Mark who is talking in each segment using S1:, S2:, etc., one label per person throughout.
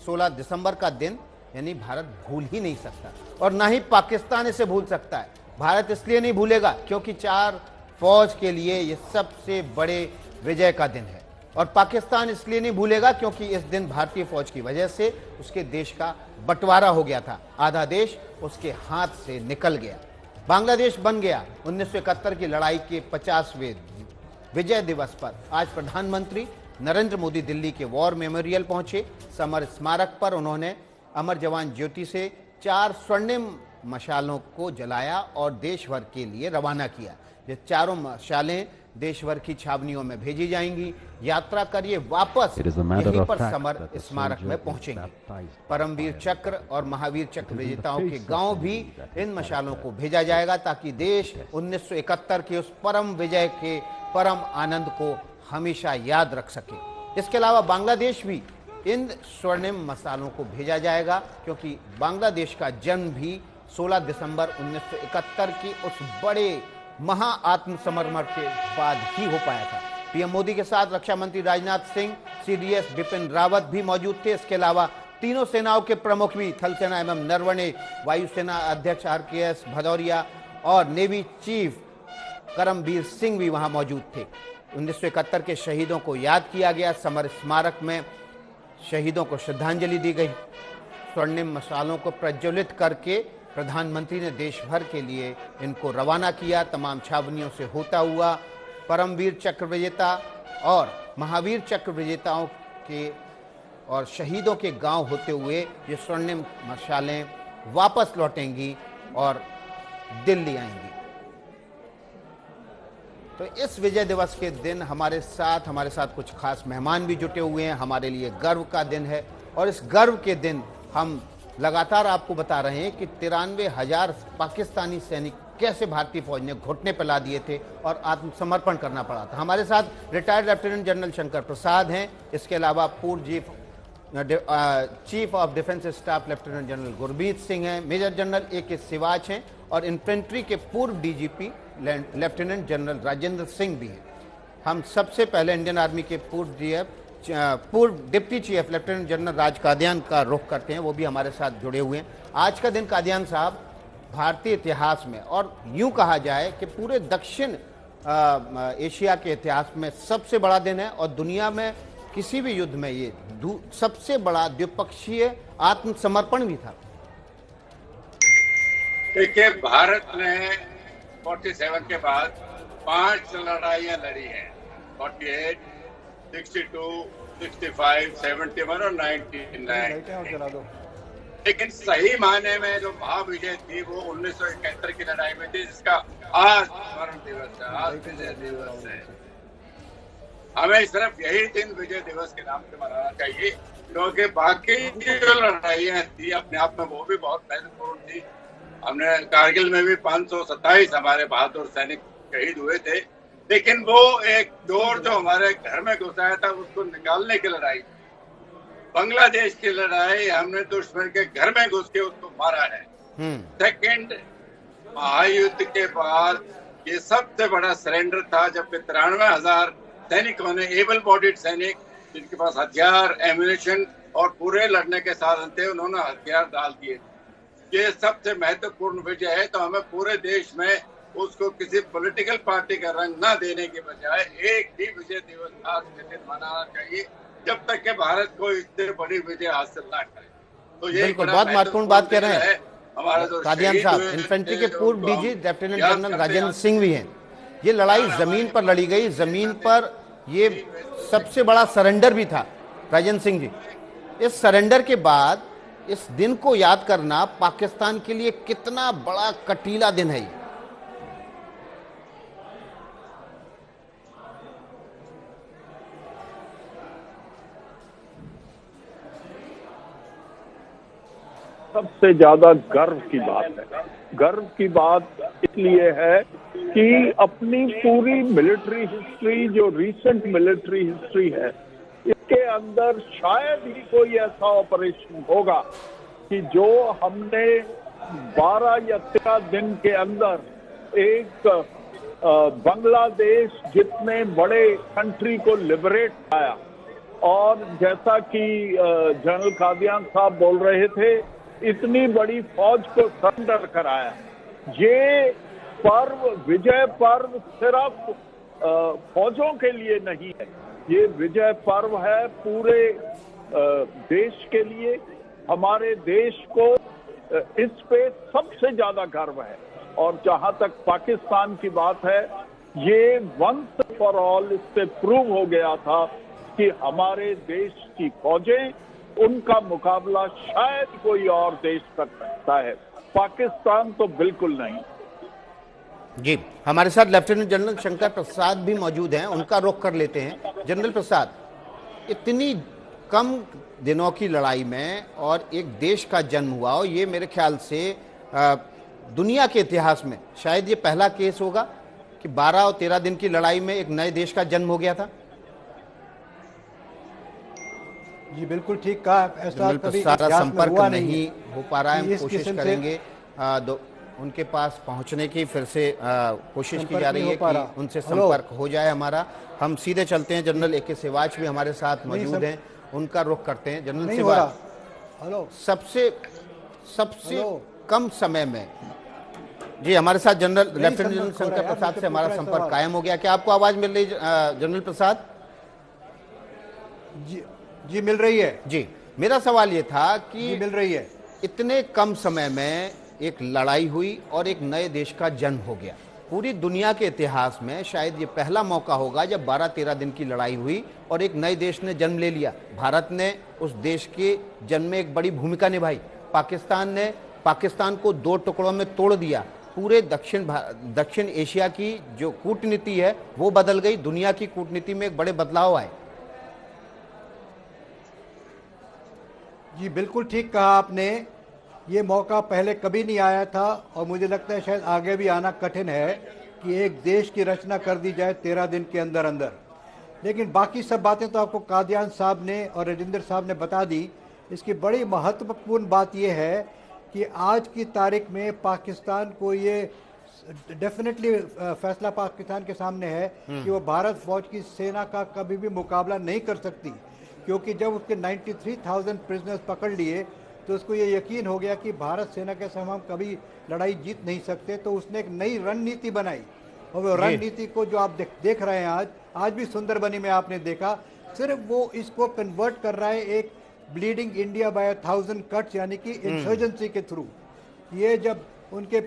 S1: 16 दिसंबर का दिन यानी भारत भूल ही नहीं सकता और ना ही पाकिस्तान इसे भूल सकता है। भारत इसलिए नहीं भूलेगा क्योंकि 4 फौज के लिए ये सबसे बड़े विजय का दिन है और पाकिस्तान इसलिए नहीं भूलेगा क्योंकि इस दिन भारतीय फौज की वजह से उसके देश का बंटवारा हो गया था, आधा देश उसके हाथ से निकल गया। बांग्लादेश बन गया। 1971 की लड़ाई के 50वें विजय दिवस पर आज प्रधानमंत्री नरेंद्र मोदी दिल्ली के वॉर मेमोरियल पहुंचे। समर स्मारक पर उन्होंने अमर जवान ज्योति से 4 स्वर्णिम मशालों को जलाया और देश भर के लिए रवाना किया। ये चारों मशालें देश भर की छावनियों में भेजी जाएंगी। यात्रा कर ये वापस यहीं पर समर स्मारक में पहुंचेंगे। परमवीर चक्र और महावीर चक्र विजेताओं के गांव भी इन मशालों को भेजा जाएगा ताकि देश 1971 के उस परम विजय के परम आनंद को हमेशा याद रख सके। इसके अलावा बांग्लादेश भी इन स्वर्णिम मसालों को भेजा जाएगा क्योंकि बांग्लादेश का जन्म भी 16 दिसंबर 1971 की उस बड़े महा आत्मसमर्पण के बाद ही हो पाया था। पीएम मोदी के साथ रक्षा मंत्री राजनाथ सिंह, सीडीएस बिपिन रावत भी मौजूद थे। इसके अलावा तीनों सेनाओं के प्रमुख भी, थल सेना एवं नरवणे, वायुसेना अध्यक्ष RKS भदौरिया और नेवी चीफ करमबीर सिंह भी वहां मौजूद थे। 1971 के शहीदों को याद किया गया। समर स्मारक में शहीदों को श्रद्धांजलि दी गई। स्वर्णिम मशालों को प्रज्वलित करके प्रधानमंत्री ने देश भर के लिए इनको रवाना किया। तमाम छावनियों से होता हुआ परमवीर चक्र विजेता और महावीर चक्र विजेताओं के और शहीदों के गांव होते हुए ये स्वर्णिम मशालें वापस लौटेंगी और दिल्ली आएंगी। तो इस विजय दिवस के दिन हमारे साथ कुछ खास मेहमान भी जुटे हुए हैं। हमारे लिए गर्व का दिन है और इस गर्व के दिन हम लगातार आपको बता रहे हैं कि 93,000 पाकिस्तानी सैनिक कैसे भारतीय फौज ने घुटने पर ला दिए थे और आत्मसमर्पण करना पड़ा था। हमारे साथ retired lieutenant general Shankar Prasad हैं। इसके अलावा पूर्व chief of defence staff lieutenant general Gurmeet Singh हैं। मेजर जनरल AK सिवाच हैं और इन्फेंट्री के पूर्व DGP lieutenant general Rajendra Singh भी हैं। हम सबसे पहले इंडियन आर्मी के पूर्व डिप्टी चीफ लेफ्टिनेंट जनरल राज कादियान का रुख करते हैं, वो भी हमारे साथ जुड़े हुए हैं। आज का दिन कादियान साहब भारतीय इतिहास में और यूं कहा जाए कि पूरे दक्षिण एशिया के इतिहास में सबसे बड़ा दिन है और दुनिया में किसी भी युद्ध में ये सबसे बड़ा द्विपक्षीय आत्मसमर्पण भी था।
S2: देखिए, भारत ने 47 के बाद 5 लड़ाइयां लड़ी हैं। 48, 62, 65, 71 और 99। लेकिन सही मायने में जो महाविजय थी वो 1971 की लड़ाई में थी, जिसका आज स्मरण दिवस है, आज विजय दिवस है। हमें सिर्फ यही दिन विजय दिवस के नाम से मनाना चाहिए क्योंकि बाकी जो लड़ाइयां थी अपने आप में वो भी बहुत महत्वपूर्ण थी। हमने कारगिल में भी 527 हमारे बहादुर सैनिक शहीद हुए थे, लेकिन वो एक चोर जो हमारे घर में घुसाया था उसको निकालने की लड़ाई। बांग्लादेश की लड़ाई हमने दुश्मन के घर में घुस के उसको मारा है। सेकंड महायुद्ध के बाद ये सबसे बड़ा सरेंडर था जब 93,000 सैनिकों ने, एबल बॉडीड सैनिक जिनके पास हथियार, एम्यूनिशन और पूरे लड़ने के साधन थे, उन्होंने हथियार डाल दिए। ये सबसे महत्वपूर्ण विजय है। तो हमें पूरे देश में उसको किसी पॉलिटिकल पार्टी का रंग न देने के बजाय एक ही विजय दिवस आज के दिन मनाना चाहिए जब तक कि भारत को इतनी बड़ी विजय हासिल न करे। तो ये
S1: बहुत महत्वपूर्ण बात कह रहे हैं
S2: हमारा जो
S1: कादियान साहब। इन्फेंट्री के पूर्व DG lieutenant general Rajendra Singh भी हैं। ये लड़ाई जमीन पर लड़ी गई, जमीन पर ये सबसे बड़ा सरेंडर भी था राजेंद्र सिंह जी। इस सरेंडर के बाद इस दिन को याद करना पाकिस्तान के लिए कितना बड़ा कटीला दिन है।
S3: सबसे ज्यादा गर्व की बात है। गर्व की बात इसलिए है कि अपनी पूरी मिलिट्री हिस्ट्री, जो रीसेंट मिलिट्री हिस्ट्री है, इसके अंदर शायद ही कोई ऐसा ऑपरेशन होगा कि जो हमने 12 या 13 दिन के अंदर एक बांग्लादेश जितने बड़े कंट्री को लिबरेट किया और जैसा कि जनरल कादियान साहब बोल रहे थे, इतनी बड़ी फौज को सरेंडर कराया। ये पर्व, विजय पर्व सिर्फ फौजों के लिए नहीं है, ये विजय पर्व है पूरे देश के लिए। हमारे देश को इस पे सबसे ज्यादा गर्व है। और जहां तक पाकिस्तान की बात है, ये वंस फॉर ऑल इससे प्रूव हो गया था कि हमारे देश की फौजें, उनका मुकाबला शायद कोई और देश कर सकता है, पाकिस्तान तो बिल्कुल नहीं।
S1: जी, हमारे साथ लेफ्टिनेंट जनरल शंकर प्रसाद भी मौजूद हैं, उनका रुख कर लेते हैं। जनरल प्रसाद, इतनी कम दिनों की लड़ाई में और एक देश का जन्म हुआ, और ये मेरे ख्याल से दुनिया के इतिहास में शायद ये पहला केस होगा कि 12 और 13 दिन की लड़ाई में एक नए देश का जन्म हो गया था।
S4: जी बिल्कुल ठीक कहा। ऐसा कभी
S1: सारा
S4: इतिहास में
S1: संपर्क
S4: हुआ
S1: नहीं हो पा रहा है, हम
S4: इस
S1: कोशिश
S4: किस्म से
S1: करेंगे उनके पास पहुंचने की फिर से कोशिश की जा रही है कि उनसे संपर्क हो जाए हमारा। हम सीधे चलते हैं, जनरल ए के सिवाच भी हमारे साथ मौजूद हैं, उनका रुख करते हैं। जनरल सिवाच,
S4: हेलो,
S1: सबसे कम समय में, जी हमारे साथ जनरल लेफ्टिनेंट जनरल शंकर प्रसाद से हमारा संपर्क कायम हो गया। क्या आपको आवाज मिल रही जनरल प्रसाद?
S4: जी मिल रही है।
S1: जी, मेरा सवाल ये था कि
S4: मिल रही है,
S1: इतने कम समय में एक लड़ाई हुई और एक नए देश का जन्म हो गया। पूरी दुनिया के इतिहास में शायद ये पहला मौका होगा जब 12-13 दिन की लड़ाई हुई और एक नए देश ने जन्म ले लिया। भारत ने उस देश के जन्म में एक बड़ी भूमिका निभाई। पाकिस्तान ने पाकिस्तान को 2 टुकड़ों में तोड़ दिया। पूरे दक्षिण एशिया की जो कूटनीति है वो बदल गई, दुनिया की कूटनीति में एक बड़े बदलाव आए।
S4: जी बिल्कुल ठीक कहा आपने। ये मौका पहले कभी नहीं आया था और मुझे लगता है शायद आगे भी आना कठिन है कि एक देश की रचना कर दी जाए 13 दिन के अंदर अंदर। लेकिन बाकी सब बातें तो आपको कादियान साहब ने और राजेंद्र साहब ने बता दी। इसकी बड़ी महत्वपूर्ण बात यह है कि आज की तारीख में पाकिस्तान को ये डेफिनेटली फैसला पाकिस्तान के सामने है कि वो भारत फौज की सेना का कभी भी मुकाबला नहीं कर सकती, क्योंकि जब उसके 93,000 प्रिजनर्स पकड़ लिए तो उसको ये यकीन हो गया कि भारत सेना के सामने हम कभी लड़ाई जीत नहीं सकते। तो उसने एक नई रणनीति बनाई और वो रणनीति को जो आप देख रहे हैं आज भी सुंदरबनी में आपने देखा, सिर्फ वो इसको कन्वर्ट कर रहा है एक ब्लीडिंग इंडिया बाय 1000 कट्स, यानी कि इंसर्जेंसी के थ्रू। ये जब उनके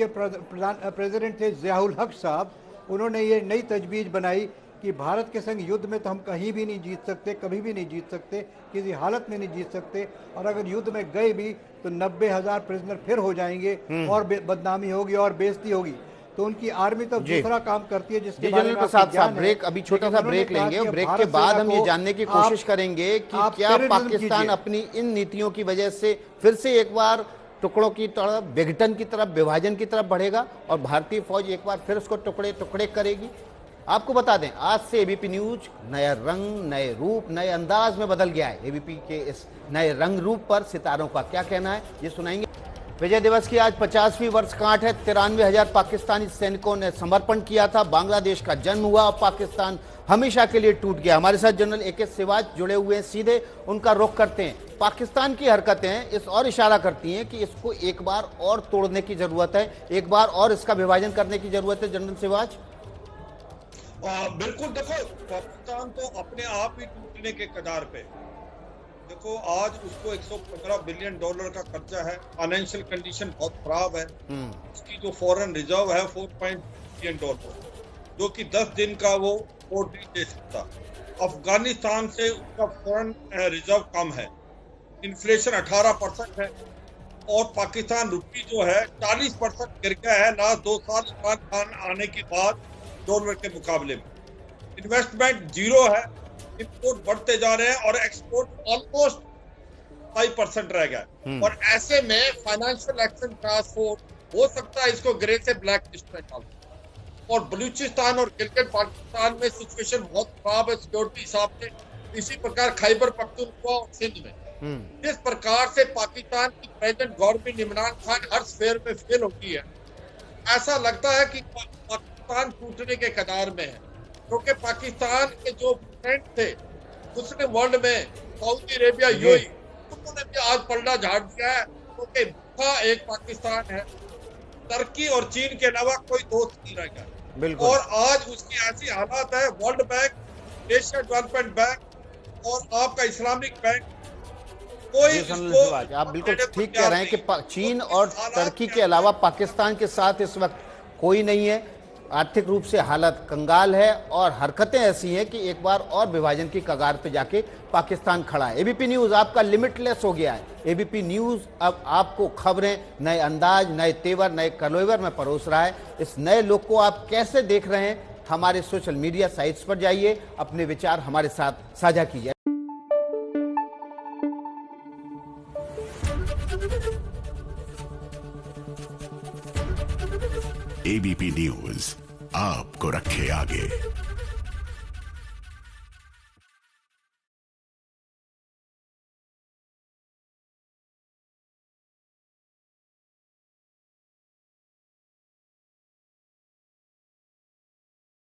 S4: प्रेसिडेंट थे ज़ियाउल हक साहब, उन्होंने ये नई तजवीज़ बनाई कि भारत के संग युद्ध में तो हम कहीं भी नहीं जीत सकते, कभी भी नहीं जीत सकते, किसी हालत में नहीं जीत सकते, और अगर युद्ध में गए भी तो 90,000 प्रिजनर फिर हो जाएंगे और बदनामी होगी और बेइज्जती होगी। तो उनकी आर्मी तो दूसरा काम करती है जिसके
S1: जनरल प्रसाद साहब, ब्रेक, अभी छोटा सा ब्रेक लेंगे और ब्रेक के बाद हम ये जानने की कोशिश करेंगे कि क्या पाकिस्तान अपनी इन नीतियों की वजह से फिर से एक बार टुकड़ों की तरफ, विघटन की तरफ, विभाजन की तरफ बढ़ेगा और भारतीय फौज एक बार फिर उसको टुकड़े टुकड़े करेगी। आपको बता दें, आज से एबीपी न्यूज नया रंग, नए रूप, नए अंदाज में बदल गया है। एबीपी के इस नए रंग रूप पर सितारों का क्या कहना है, ये सुनाएंगे। विजय दिवस की आज 50वीं वर्षगांठ है। 93,000 पाकिस्तानी सैनिकों ने समर्पण किया था। बांग्लादेश का जन्म हुआ और पाकिस्तान हमेशा के लिए टूट गया। हमारे साथ जनरल ए के सिवाच जुड़े हुए हैं, सीधे उनका रुख करते हैं। पाकिस्तान की हरकतें इस और इशारा करती हैं कि इसको एक बार और तोड़ने की जरूरत है, एक बार और इसका विभाजन करने की जरूरत है। जनरल सिवाच,
S5: बिल्कुल, देखो पाकिस्तान तो अपने आप ही टूटने के कगार पे। देखो आज उसको $115 बिलियन का खर्चा है, फाइनेंशियल कंडीशन बहुत खराब है। उसकी जो फॉरेन रिजर्व है $4 बिलियन, जो कि 10 दिन का वो सपोर्ट नहीं दे सकता। अफगानिस्तान से उसका फॉरेन रिजर्व कम है, इन्फ्लेशन 18% है और पाकिस्तान रुपी जो है 40% गिर गया है लास्ट 2 साल इमरान खान आने के बाद डॉलर के मुकाबले में। इन्वेस्टमेंट जीरो है, इंपोर्ट बढ़ते जा रहे हैं और एक्सपोर्ट ऑलमोस्ट 5% रह गया। और ऐसे में फाइनेंशियल एक्शन टास्क फोर्स हो सकता है इसको ग्रे से ब्लैक लिस्ट में डाल। और बलूचिस्तान और गिलगित बाल्टिस्तान में सिचुएशन बहुत खराब है सिक्योरिटी हिसाब से। इसी प्रकार खैबर पख्तूनख्वा और सिंध में जिस प्रकार से पाकिस्तान की प्रेजेंट गवर्नमेंट इमरान खान हर स्फेयर में फेल होती है, ऐसा लगता है कि पाकिस्तान टूटने के कगार में है। क्योंकि पाकिस्तान के जो फ्रेंड थे मुस्लिम वर्ल्ड में सऊदी अरेबिया, यूएई, उन्होंने भी आज पलड़ा झाड़ दिया है, क्योंकि भूखा एक पाकिस्तान है। तुर्की और चीन के अलावा कोई दोस्त नहीं रह गया।
S1: बिल्कुल।
S5: और आज उसकी ऐसी हालात है, world bank, Asia development bank और आपका इस्लामिक बैंक, कोई इसको
S1: आप बिल्कुल ठीक कह रहे हैं कि चीन और तुर्की के अलावा पाकिस्तान के साथ इस वक्त कोई नहीं है। आर्थिक रूप से हालत कंगाल है और हरकतें ऐसी हैं कि एक बार और विभाजन की कगार पे जाके पाकिस्तान खड़ा है। एबीपी न्यूज़ आपका लिमिटलेस हो गया है। एबीपी न्यूज़ अब आपको खबरें नए अंदाज, नए तेवर, नए कलेवर में परोस रहा है। इस नए लोग को आप कैसे देख रहे हैं? हमारे सोशल मीडिया साइट्स पर जाइए, अपने विचार हमारे साथ साझा कीजिए।
S6: एबीपी न्यूज़ आपको रखे आगे।